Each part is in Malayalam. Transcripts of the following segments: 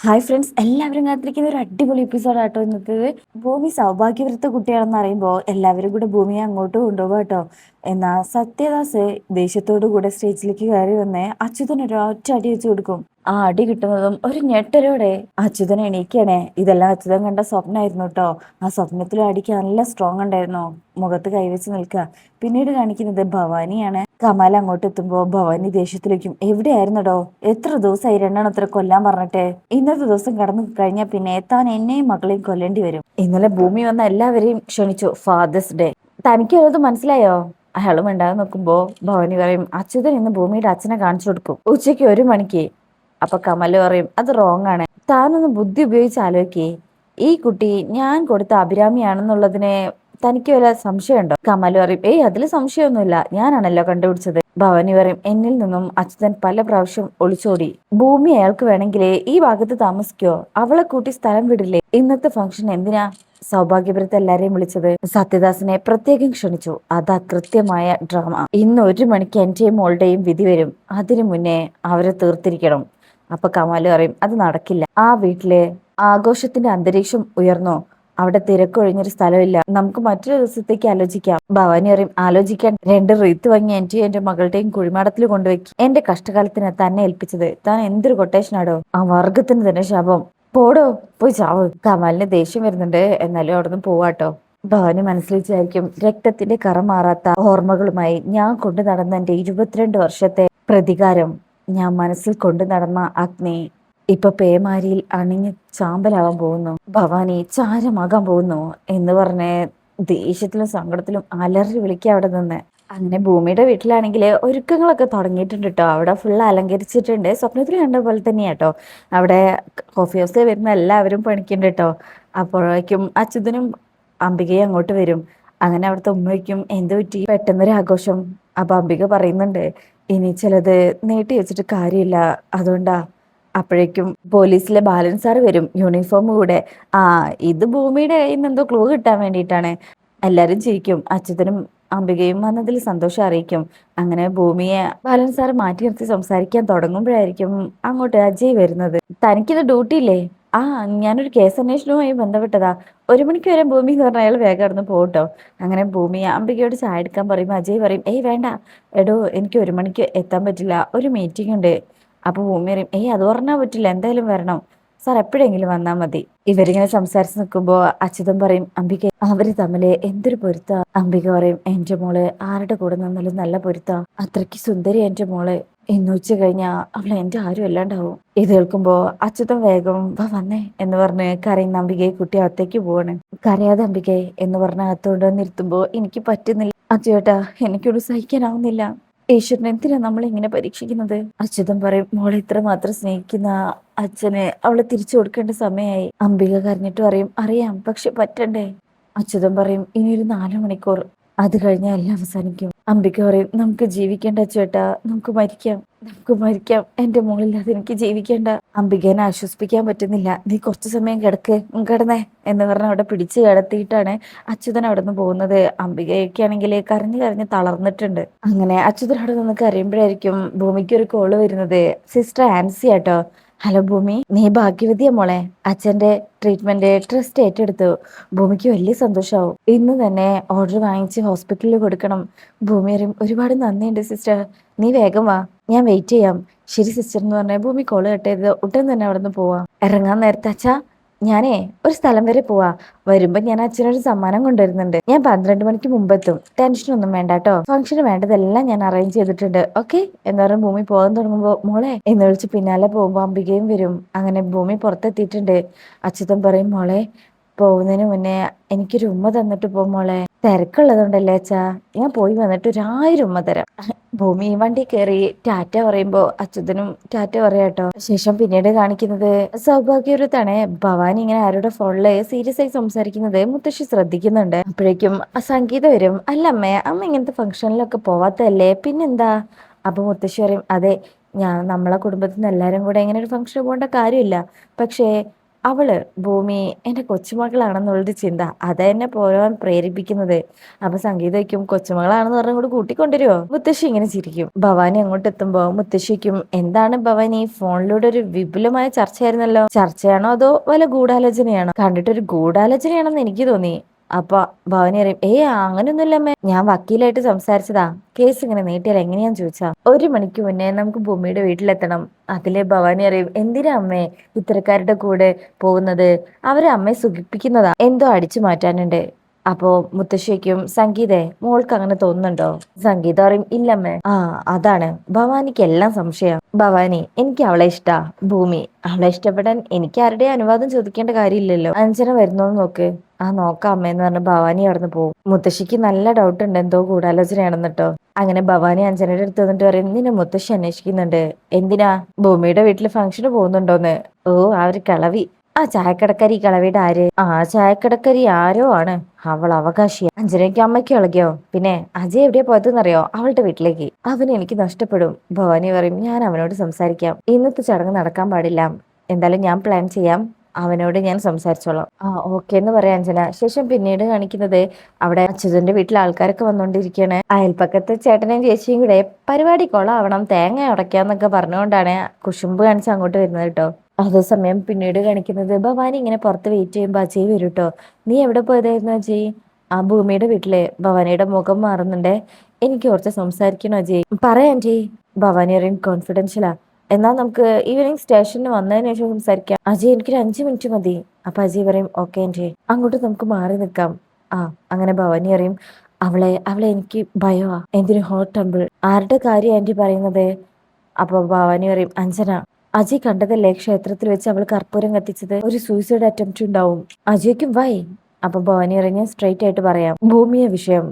ഹായ് ഫ്രണ്ട്സ്, എല്ലാവരും കാത്തിരിക്കുന്ന ഒരു അടിപൊളി എപ്പിസോഡ് ആട്ടോ ഇന്നത്തേത്. ഭൂമി സൗഭാഗ്യവൃത്ത കുട്ടിയാണെന്ന് അറിയുമ്പോൾ എല്ലാവരും കൂടെ ഭൂമിയെ അങ്ങോട്ട് കൊണ്ടുപോകും കേട്ടോ. എന്നാ സത്യദാസ് ദേഷ്യത്തോടു കൂടെ സ്റ്റേജിലേക്ക് കയറി വന്നേ അച്യുതൻ ഒരു ഒറ്റ അടി വെച്ച് കൊടുക്കും. ആ അടി കിട്ടുന്നതും ഒരു ഞെട്ടലോടെ അച്യുതൻ എണീക്കണേ. ഇതെല്ലാം അച്യുതൻ കണ്ട സ്വപ്നമായിരുന്നു കേട്ടോ. ആ സ്വപ്നത്തിലും അടിക്ക് നല്ല സ്ട്രോങ് ഉണ്ടായിരുന്നു. മുഖത്ത് കൈവച്ച് നിൽക്കുക. പിന്നീട് കാണിക്കുന്നത് ഭവാനിയാണ്. കമാൽ അങ്ങോട്ട് എത്തുമ്പോ ഭവാനി ദേഷ്യത്തിലേക്കും, എവിടെയായിരുന്നടോ, എത്ര ദിവസമായി രണ്ടെണ്ണത്ര കൊല്ലാൻ പറഞ്ഞിട്ട്? ഇന്നത്തെ ദിവസം കടന്നു കഴിഞ്ഞാൽ പിന്നെ താൻ എന്നെയും മകളെയും കൊല്ലേണ്ടി വരും. ഇന്നലെ ഭൂമി വന്ന എല്ലാവരെയും ക്ഷണിച്ചു ഫാദേഴ്സ് ഡേ. തനിക്ക് അത് മനസ്സിലായോ? അയാളും ഉണ്ടാകാൻ നോക്കുമ്പോ ഭവാനി പറയും, അച്യുതൻ ഇന്ന് ഭൂമിയുടെ അച്ഛനെ കാണിച്ചു കൊടുക്കും ഉച്ചയ്ക്ക് 1 മണിക്ക്. അപ്പൊ കമല് പറയും, അത് റോങ് ആണ്. താനൊന്ന് ബുദ്ധി ഉപയോഗിച്ച് ആലോചിക്കേ. ഈ കുട്ടി ഞാൻ കൊടുത്ത അഭിരാമിയാണെന്നുള്ളതിനെ തനിക്ക് വല്ല സംശയമുണ്ടോ? കമല് പറയും, ഏയ് അതിൽ സംശയമൊന്നുമില്ല, ഞാനാണല്ലോ കണ്ടുപിടിച്ചത്. ഭവാനി പറയും, എന്നിൽ നിന്നും അച്യുതൻ പല പ്രാവശ്യം ഒളിച്ചോടി. ഭൂമി അയാൾക്ക് വേണമെങ്കിലേ ഈ ഭാഗത്ത് താമസിക്കോ? അവളെ കൂട്ടി സ്ഥലം വിടില്ലേ? ഇന്നത്തെ ഫംഗ്ഷൻ എന്തിനാ സൗഭാഗ്യപുരത്ത് എല്ലാരെയും വിളിച്ചത്? സത്യദാസിനെ പ്രത്യേകം ക്ഷണിച്ചു. അതാ കൃത്യമായ ഡ്രാമ. ഇന്ന് 1 മണിക്ക് എന്റെയും മോളുടെയും വിധി വരും. അതിനു മുന്നേ അവരെ തീർത്തിരിക്കണം. അപ്പൊ കമാല് പറയും, അത് നടക്കില്ല. ആ വീട്ടിലെ ആഘോഷത്തിന്റെ അന്തരീക്ഷം ഉയർന്നോ? അവിടെ തിരക്കൊഴിഞ്ഞൊരു സ്ഥലമില്ല. നമുക്ക് മറ്റൊരു ദിവസത്തേക്ക് ആലോചിക്കാം. ഭവാനി പറയും, ആലോചിക്കാൻ 2 റീത്ത് വാങ്ങി എന്റെയും എന്റെ മകളുടെയും കുഴിമാടത്തിൽ കൊണ്ടുവയ്ക്കും. എന്റെ കഷ്ടകാലത്തിന് തന്നെ ഏൽപ്പിച്ചത് താൻ എന്തൊരു കൊട്ടേഷനാടോ. ആ വർഗത്തിന് തന്നെ ശാപം. പോടോ, പോയി ചാവ്. കമാലിന് ദേഷ്യം വരുന്നുണ്ട്, എന്നാലും അവിടുന്ന് പോവാട്ടോ. ഭവാനി മനസ്സിൽ വിചാരിക്കും, രക്തത്തിന്റെ കറ മാറാത്ത ഓർമ്മകളുമായി ഞാൻ കൊണ്ടു നടന്ന എന്റെ 22 വർഷത്തെ പ്രതികാരം, ഞാൻ മനസ്സിൽ കൊണ്ടു നടന്ന അഗ്നി ഇപ്പൊ പേമാരിയിൽ അണിഞ്ഞ് ചാമ്പലാവാൻ പോകുന്നു. ഭവാനി ചാരമാകാൻ പോകുന്നു എന്ന് പറഞ്ഞ് ദേഷ്യത്തിലും സങ്കടത്തിലും അലറി വിളിക്കുക അവിടെ നിന്ന്. അങ്ങനെ ഭൂമിയുടെ വീട്ടിലാണെങ്കിൽ ഒരുക്കങ്ങളൊക്കെ തുടങ്ങിയിട്ടുണ്ട് കേട്ടോ. അവിടെ ഫുൾ അലങ്കരിച്ചിട്ടുണ്ട്. സ്വപ്നത്തിൽ കണ്ട പോലെ തന്നെയാട്ടോ. അവിടെ കോഫി ഹൗസിൽ വരുന്ന എല്ലാവരും പണിക്കുന്നുണ്ട് കേട്ടോ. അപ്പോഴേക്കും അച്യുതനും അംബികയും അങ്ങോട്ട് വരും. അങ്ങനെ അവിടുത്തെ ഉമ്മയ്ക്കും എന്ത് പറ്റി പെട്ടെന്നൊരു ആഘോഷം. അപ്പൊ അംബിക പറയുന്നുണ്ട്, ഇനി ചിലത് നീട്ടി വെച്ചിട്ട് കാര്യമില്ല, അതുകൊണ്ടാ. അപ്പോഴേക്കും പോലീസിലെ ബാലൻ സാർ വരും, യൂണിഫോം കൂടെ. ആ, ഇത് ഭൂമിയുടെ കയ്യിൽ നിന്ന് എന്തോ ക്ലൂ കിട്ടാൻ വേണ്ടിയിട്ടാണ്. എല്ലാരും ചിരിക്കും. അച്യുതനും അംബികയും വന്നതിൽ സന്തോഷം അറിയിക്കും. അങ്ങനെ ഭൂമിയെ ബാലൻ സാർ മാറ്റി നിർത്തി സംസാരിക്കാൻ തുടങ്ങുമ്പോഴായിരിക്കും അങ്ങോട്ട് അജയ് വരുന്നത്. തനിക്കിത് ഡ്യൂട്ടി ഇല്ലേ? ആ, ഞാനൊരു കേസ് അന്വേഷണവുമായി ബന്ധപ്പെട്ടതാ. 1 മണിക്ക് വരെ ഭൂമി എന്ന് പറഞ്ഞ അയാൾ വേഗം നടന്ന് പോകട്ടോ. അങ്ങനെ ഭൂമി അംബികയോട് ചായ എടുക്കാൻ പറയും. അജയ് പറയും, ഏയ് വേണ്ട എടോ, എനിക്ക് 1 മണിക്ക് എത്താൻ പറ്റില്ല, ഒരു മീറ്റിംഗ് ഉണ്ട്. അപ്പൊ ഭൂമി പറയും, ഏയ് അത് പറഞ്ഞാൽ പറ്റില്ല, എന്തായാലും വരണം സാർ, എപ്പോഴെങ്കിലും വന്നാൽ മതി. ഇവരിങ്ങനെ സംസാരിച്ച് നിൽക്കുമ്പോ അച്യുതൻ പറയും, അംബിക അവര് തമ്മില് എന്തൊരു പൊരുത്താ. അംബിക പറയും, എന്റെ മോള് ആരുടെ കൂടെ നിന്നാലും നല്ല പൊരുത്താ, അത്രയ്ക്ക് സുന്ദരി എന്റെ മോള്. ഇന്ന് ഉച്ച കഴിഞ്ഞാ അവൾ എന്റെ ആരും അല്ലാണ്ടാവും. ഇത് കേൾക്കുമ്പോ അച്യുതൻ വേഗം വാ വന്നേ എന്ന് പറഞ്ഞ് കരയുന്ന അംബികയെ കുട്ടി അകത്തേക്ക് പോവാണ്. കരയാതെ അംബികയെ എന്ന് പറഞ്ഞ അകത്തോണ്ട് നിർത്തുമ്പോ, എനിക്ക് പറ്റുന്നില്ല അച്യുവേട്ടാ, എനിക്കൊരു സഹിക്കാനാവുന്നില്ല. ഈശ്വരൻ എന്തിനാ നമ്മളെ ഇങ്ങനെ പരീക്ഷിക്കുന്നത്? അച്യുതൻ പറയും, മോളെ ഇത്ര മാത്രം സ്നേഹിക്കുന്ന അച്ഛനെ അവളെ തിരിച്ചു കൊടുക്കേണ്ട സമയമായി. അംബിക കരഞ്ഞിട്ട് പറയും, അറിയാം, പക്ഷെ പറ്റണ്ടേ. അച്യുതൻ പറയും, ഇനിയൊരു 4 മണിക്കൂർ, അത് കഴിഞ്ഞാൽ എല്ലാം അവസാനിക്കും. അംബിക പറയും, നമുക്ക് ജീവിക്കേണ്ട അച്യുവേട്ടാ, നമുക്ക് മരിക്കാം, നമുക്ക് മരിക്കാം, എന്റെ മോളില്ലാതെ എനിക്ക് ജീവിക്കേണ്ട. അംബികേനെ ആശ്വസിപ്പിക്കാൻ പറ്റുന്നില്ല. നീ കുറച്ചു സമയം കിടക്ക്, കിടന്നേ എന്ന് പറഞ്ഞ് അവിടെ പിടിച്ചു കിടത്തിയിട്ടാണ് അച്യുതൻ അവിടെ നിന്ന് പോകുന്നത്. അംബികയൊക്കെ ആണെങ്കിൽ കരഞ്ഞു കരഞ്ഞ് തളർന്നിട്ടുണ്ട്. അങ്ങനെ അച്യുതൻ അവിടെ നിന്ന് കരയുമ്പോഴായിരിക്കും ഭൂമിക്ക് ഒരു കോള് വരുന്നത്. സിസ്റ്റർ ആൻസി ആട്ടോ. ഹലോ ഭൂമി, നീ ഭാഗ്യവതിയ മോളെ. അച്ഛന്റെ ട്രീറ്റ്മെന്റ് ട്രസ്റ്റ് ഏറ്റെടുത്തു. ഭൂമിക്ക് വലിയ സന്തോഷാവും. ഇന്ന് തന്നെ ഓർഡർ വാങ്ങിച്ച് ഹോസ്പിറ്റലിൽ കൊടുക്കണം. ഭൂമി പറയും, ഒരുപാട് നന്ദിയുണ്ട് സിസ്റ്റർ, നീ വേഗം വാ, ഞാൻ വെയിറ്റ് ചെയ്യാം. ശരി സിസ്റ്റർ എന്ന് പറഞ്ഞ ഭൂമി കോള് കട്ട് ചെയ്ത് ഉടൻ തന്നെ അവിടെ നിന്ന് പോവാം. ഇറങ്ങാൻ നേരത്തെ, അച്ഛാ ഞാനേ ഒരു സ്ഥലം വരെ പോവാ, വരുമ്പോ ഞാൻ അച്ഛനൊരു സമ്മാനം കൊണ്ടുവരുന്നുണ്ട്. ഞാൻ 12 മണിക്ക് മുമ്പെത്തും, ടെൻഷനൊന്നും വേണ്ട കേട്ടോ. ഫംഗ്ഷന് വേണ്ടതെല്ലാം ഞാൻ അറേഞ്ച് ചെയ്തിട്ടുണ്ട്, ഓക്കെ എന്ന് പറഞ്ഞ ഭൂമി പോകാൻ തുടങ്ങുമ്പോ, മോളെ എന്ന് വിളിച്ച് പിന്നാലെ പോകുമ്പോ അംബികയും വരും. അങ്ങനെ ഭൂമി പുറത്തെത്തിയിട്ടുണ്ട്. അച്യുതൻ പറയും, മോളെ പോകുന്നതിന് മുന്നേ എനിക്കൊരു ഉമ്മ തന്നിട്ട് പോ മോളെ. തിരക്കുള്ളതുകൊണ്ടല്ലേ അച്ഛാ, ഞാൻ പോയി വന്നിട്ട് 1000 ഉമ്മ തരാം. ഭൂമി വണ്ടി കയറി ടാറ്റ പറയുമ്പോ അച്യുതനും ടാറ്റ പറയാട്ടോ. ശേഷം പിന്നീട് കാണിക്കുന്നത് സൗഭാഗ്യവരത്താണ്. ഭവാനി ഇങ്ങനെ ആരുടെ ഫോണില് സീരിയസ് ആയി സംസാരിക്കുന്നത് മുത്തശ്ശി ശ്രദ്ധിക്കുന്നുണ്ട്. അപ്പോഴേക്കും സംഗീത വരും. അല്ല അമ്മേ, അമ്മ ഇങ്ങനത്തെ ഫംഗ്ഷനിലൊക്കെ പോവാത്തല്ലേ, പിന്നെന്താ? അപ്പൊ മുത്തശ്ശി പറയും, അതെ, നമ്മളെ കുടുംബത്തിൽ നിന്ന് എല്ലാരും കൂടെ ഇങ്ങനെ ഒരു ഫംഗ്ഷൻ പോകേണ്ട കാര്യമില്ല, പക്ഷേ അവള് ഭൂമി എന്റെ കൊച്ചുമകളാണെന്നുള്ളൊരു ചിന്ത അതെന്നെ പോരാൻ പ്രേരിപ്പിക്കുന്നത്. അപ്പൊ സംഗീതയ്ക്കും കൊച്ചുമകളാണെന്ന് പറഞ്ഞ കൂടി കൂട്ടിക്കൊണ്ടുവരുമോ? മുത്തശ്ശി ഇങ്ങനെ ചിരിക്കും. ഭവാനി അങ്ങോട്ട് എത്തുമ്പോ മുത്തശ്ശിക്കും എന്താണ് ഭവാനി, ഫോണിലൂടെ ഒരു വിപുലമായ ചർച്ചയായിരുന്നല്ലോ, ചർച്ചയാണോ അതോ വല്ല ഗൂഢാലോചനയാണോ? കണ്ടിട്ടൊരു ഗൂഢാലോചനയാണെന്ന് എനിക്ക് തോന്നി. അപ്പൊ ഭവാനി അറിയും, അങ്ങനെയൊന്നുമില്ലമ്മേ, ഞാൻ വക്കീലായിട്ട് സംസാരിച്ചതാ, കേസ് ഇങ്ങനെ നീട്ടിയാൽ എങ്ങനെയാന്ന് ചോദിച്ചാ 1 മണിക്ക് മുന്നേ നമുക്ക് ഭൂമിയുടെ വീട്ടിലെത്തണം. അതിലെ ഭവാനി അറിയും, എന്തിനാ അമ്മേ ഇത്തരക്കാരുടെ കൂടെ പോകുന്നത്, അവരെ അമ്മയെ സുഖിപ്പിക്കുന്നതാ, എന്തോ അടിച്ചു മാറ്റാനുണ്ട്. അപ്പോ മുത്തശ്ശിക്കും സംഗീതേ മോൾക്ക് അങ്ങനെ തോന്നുന്നുണ്ടോ? സംഗീത പറയും, ഇല്ലമ്മേ. അതാണ് ഭവാനിക്ക് എല്ലാം സംശയം. ഭവാനി, എനിക്ക് അവളെ ഇഷ്ടാ. ഭൂമി, അവളെ ഇഷ്ടപ്പെടാൻ എനിക്ക് ആരുടെ അനുവാദം ചോദിക്കേണ്ട കാര്യമില്ലല്ലോ. അഞ്ജന വരുന്നോന്ന് നോക്ക്. നോക്കാം അമ്മേന്ന് പറഞ്ഞ് ഭവാനി അവിടുന്ന് പോകും. മുത്തശ്ശിക്ക് നല്ല ഡൗട്ട് ഉണ്ട്, എന്തോ ഗൂഢാലോചനയാണെന്നിട്ടോ. അങ്ങനെ ഭവാനി അഞ്ജനയുടെ അടുത്ത് വന്നിട്ട് പറയും, നിന്നെ മുത്തശ്ശി അന്വേഷിക്കുന്നുണ്ട്. എന്തിനാ? ഭൂമിയുടെ വീട്ടില് ഫംഗ്ഷന് പോകുന്നുണ്ടോന്ന്. ഓ, ആ ഒരു കളവി, ആ ചായക്കടക്കാരി കളവിയുടെ ആര്? ചായക്കടക്കാരി ആരോ ആണ്. അവൾ അവകാശിയാ. അഞ്ജനയ്ക്ക് അമ്മയ്ക്ക് ഇളകിയോ? പിന്നെ അജയ് എവിടെയാ പോയതെന്നറിയോ? അവളുടെ വീട്ടിലേക്ക്. അവനെ എനിക്ക് നഷ്ടപ്പെടും. ഭവാനി പറയും, ഞാൻ അവനോട് സംസാരിക്കാം. ഇന്നത്തെ ചടങ്ങ് നടക്കാൻ പാടില്ല. എന്തായാലും ഞാൻ പ്ലാൻ ചെയ്യാം, അവനോട് ഞാൻ സംസാരിച്ചോളാം. ഓക്കെ എന്ന് പറയാം അഞ്ജന. ശേഷം പിന്നീട് കാണിക്കുന്നത് അവിടെ അച്യുതന്റെ വീട്ടിൽ ആൾക്കാരൊക്കെ വന്നോണ്ടിരിക്കുകയാണ്. അയൽപ്പക്കത്തെ ചേട്ടനെയും ചേച്ചിയും കൂടെ പരിപാടി കൊളാവണം, തേങ്ങ ഉടയ്ക്കാന്നൊക്കെ പറഞ്ഞുകൊണ്ടാണ് കുശുമ്പ് കാണിച്ച് അങ്ങോട്ട് വരുന്നത് കേട്ടോ. അതേസമയം പിന്നീട് കാണിക്കുന്നത് ഭവാനി ഇങ്ങനെ പുറത്ത് വെയിറ്റ് ചെയ്യുമ്പോൾ അജയ് വരും കേട്ടോ. നീ എവിടെ പോയതായിരുന്നു അജയ്? ഭൂമിയുടെ വീട്ടില്. ഭവാനിയുടെ മുഖം മാറുന്നുണ്ടേ. എനിക്ക് കുറച്ച് സംസാരിക്കണം അജയ്. പറയാം അജയ്. ഭവാനി അറിയും, കോൺഫിഡൻഷ്യലാ. എന്നാൽ നമുക്ക് ഈവനിങ് സ്റ്റേഷനിൽ വന്നതിന് ശേഷം സംസാരിക്കാം. അജയ്, എനിക്കൊരു 5 മിനിറ്റ് മതി. അപ്പൊ അജയ് പറയും, ഓക്കെ ആൻറ്റി, അങ്ങോട്ട് നമുക്ക് മാറി നിൽക്കാം. അങ്ങനെ ഭവാനി അറിയും, അവളെ അവളെ എനിക്ക് ഭയമാ. എന്തിനു ഹോട്ട് ടെമ്പിൾ? ആരുടെ കാര്യം ആൻറ്റി പറയുന്നത്? അപ്പൊ ഭവാനി പറയും, അഞ്ജന, അജയ് കണ്ടതല്ലേ ക്ഷേത്രത്തിൽ വെച്ച് അവൾ കർപ്പൂരം കത്തിച്ചത്. ഒരു സൂയിസൈഡ് അറ്റംപ്റ്റ് ഉണ്ടാവും. അജയ്ക്കും വൈ? അപ്പൊ ഭവാനി അറിഞ്ഞ സ്ട്രൈറ്റ് ആയിട്ട് പറയാം, ഭൂമിയെ വിഷയം.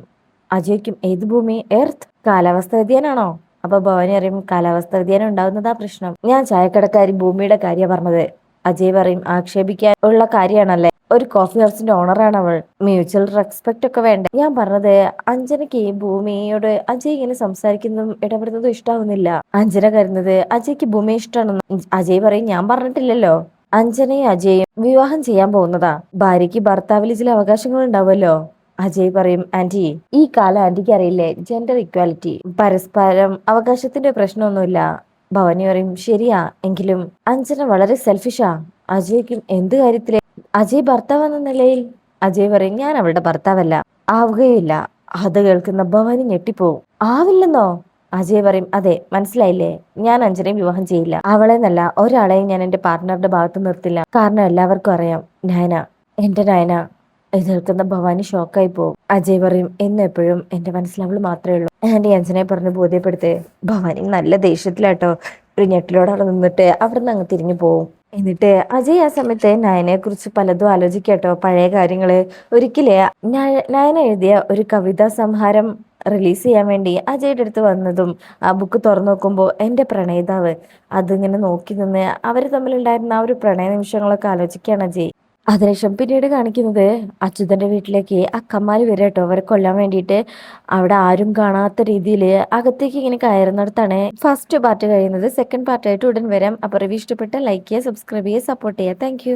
അജയ്ക്കും, ഏത് ഭൂമി? എർത്ത്? കാലാവസ്ഥ വ്യതിയാനാണോ? അപ്പൊ ഭവാനി അറിയും, കാലാവസ്ഥ വ്യതിയാനം ഉണ്ടാവുന്നതാ പ്രശ്നം. ഞാൻ ചായക്കടക്കാരി ഭൂമിയുടെ കാര്യ പറഞ്ഞത്. അജയ് പറയും, ആക്ഷേപിക്കാൻ ഉള്ള കാര്യമാണല്ലേ, ഒരു കോഫി ഹൗസിന്റെ ഓണറാണ് അവൾ. മ്യൂച്വൽ റെസ്പെക്ട് ഒക്കെ വേണ്ടേ? ഞാൻ പറഞ്ഞത് അഞ്ജനയ്ക്ക് ഈ ഭൂമിയോട് അജയ് ഇങ്ങനെ സംസാരിക്കുന്നതും ഇടപെടുന്നതും ഇഷ്ടാവുന്നില്ല. അഞ്ജന കരുതുന്നത് അജയ്ക്ക് ഭൂമി ഇഷ്ടമാണെന്ന്. അജയ് പറയും, ഞാൻ പറഞ്ഞിട്ടില്ലല്ലോ. അഞ്ജനയും അജയും വിവാഹം ചെയ്യാൻ പോകുന്നതാ. ഭാര്യയ്ക്ക് ഭർത്താവിൽ ചില അവകാശങ്ങൾ ഉണ്ടാവുമല്ലോ. അജയ് പറയും, ആന്റി, ഈ കാലം ആന്റിക്ക് അറിയില്ലേ ജെൻഡർ ഇക്വാലിറ്റി, പരസ്പരം അവകാശത്തിന്റെ പ്രശ്നമൊന്നുമില്ല. ഭവാനി പറയും, ശരിയാ, എങ്കിലും അഞ്ജന വളരെ സെൽഫിഷാ. അജയ്ക്കും എന്ത് കാര്യത്തില്? അജയ് ഭർത്താവ് എന്ന നിലയിൽ. അജയ് പറയും, ഞാൻ അവളുടെ ഭർത്താവല്ല, ആവുകയില്ല. അത് കേൾക്കുന്ന ഭവാനി ഞെട്ടിപ്പോവും. ആവില്ലെന്നോ? അജയ് പറയും, അതെ, മനസ്സിലായില്ലേ, ഞാൻ അഞ്ജനയെ വിവാഹം ചെയ്യില്ല. അവളെന്നല്ല ഒരാളെയും ഞാൻ എന്റെ പാർട്ട്ണറുടെ ഭാഗത്ത് നിർത്തില്ല. കാരണം എല്ലാവർക്കും അറിയാം, നയന, എന്റെ നയന. ഇത് കേൾക്കുന്ന ഭവാനി ഷോക്കായി പോവും. അജയ് പറയും, എന്നെപ്പോഴും എന്റെ മനസ്സിൽ അവള് മാത്രമേ ഉള്ളൂ. ആന്റി അഞ്ജനയെ പറഞ്ഞ് ബോധ്യപ്പെടുത്തേ. ഭവാനി നല്ല ദേഷ്യത്തിലാട്ടോ. ഒരു ഞെട്ടിലോടെ അവിടെ നിന്നിട്ട് അവിടുന്ന് അങ്ങ് തിരിഞ്ഞു പോവും. എന്നിട്ട് അജയ് ആ സമയത്ത് നയനെ കുറിച്ച് പലതും ആലോചിക്കാട്ടോ, പഴയ കാര്യങ്ങള്. ഒരിക്കലേ നയന എഴുതിയ ഒരു കവിതാ സംഹാരം റിലീസ് ചെയ്യാൻ വേണ്ടി അജയുടെ അടുത്ത് വന്നതും ആ ബുക്ക് തുറന്നു നോക്കുമ്പോൾ എൻ്റെ പ്രണയിതാവ് അതിങ്ങനെ നോക്കി നിന്ന് അവർ തമ്മിലുണ്ടായിരുന്ന ആ ഒരു പ്രണയ നിമിഷങ്ങളൊക്കെ ആലോചിക്കുകയാണ് അജയ്. അതിനുശേഷം പിന്നീട് കാണിക്കുന്നത് അച്യുതന്റെ വീട്ടിലേക്ക് ആ കമ്മാല് വരെ കേട്ടോ, അവരെ കൊല്ലാൻ വേണ്ടിയിട്ട്. അവിടെ ആരും കാണാത്ത രീതിയിൽ അകത്തേക്ക് ഇങ്ങനെ കയറുന്നിടത്താണ് ഫസ്റ്റ് പാർട്ട് കഴിയുന്നത്. സെക്കൻഡ് പാർട്ടായിട്ട് ഉടൻ വരാം. അപ്പോൾ റിവ്യൂ ഇഷ്ടപ്പെട്ട ലൈക്ക് ചെയ്യുക, സബ്സ്ക്രൈബ് ചെയ്യുക, സപ്പോർട്ട് ചെയ്യുക. താങ്ക്